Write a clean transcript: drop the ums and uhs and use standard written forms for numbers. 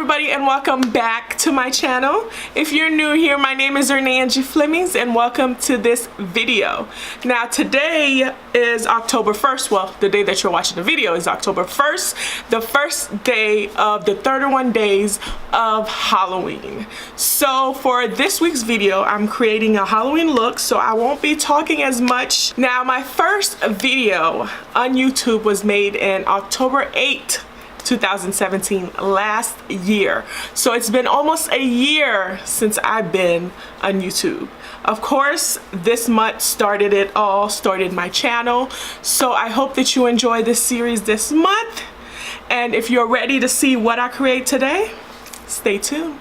everybody, and welcome back to my channel. If you're new here, my name is Renee Angie Flemings, and welcome to this video. Now today is October 1st. Well, the day that you're watching the video is October 1st, the first day of the 31 days of Halloween. So for this week's video, I'm creating a Halloween look, so I won't be talking as much. Now my first video on YouTube was made in October 8th, 2017, last year. So it's been almost a year since I've been on YouTube. Of course, this month started it all, started my channel. So I hope that you enjoy this series this month. And if you're ready to see what I create today, stay tuned.